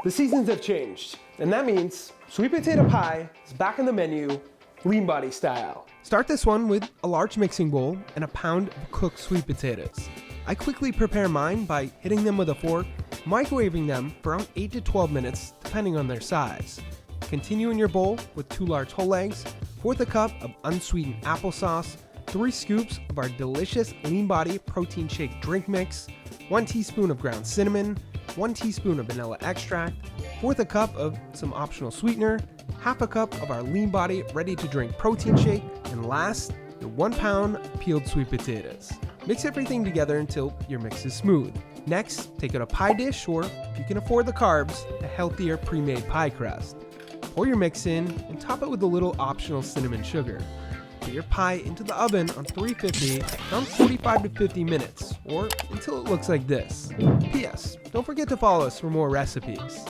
The seasons have changed, and that means sweet potato pie is back on the menu, lean body style. Start this one with a large mixing bowl and a pound of cooked sweet potatoes. I quickly prepare mine by hitting them with a fork, microwaving them for around 8 to 12 minutes depending on their size. Continue in your bowl with 2 large whole eggs, 1/4 cup of unsweetened applesauce, 3 scoops of our delicious lean body protein shake drink mix, 1 teaspoon of ground cinnamon, 1 teaspoon of vanilla extract, 1/4 cup of some optional sweetener, 1/2 cup of our lean body ready to drink protein shake, and last, your 1 pound of peeled sweet potatoes. Mix everything together until your mix is smooth. Next, take out a pie dish, or if you can afford the carbs, a healthier pre-made pie crust. Pour your mix in and top it with a little optional cinnamon sugar. Put your pie into the oven on 350 around 45 to 50 minutes, or until it looks like this. P.S. Don't forget to follow us for more recipes.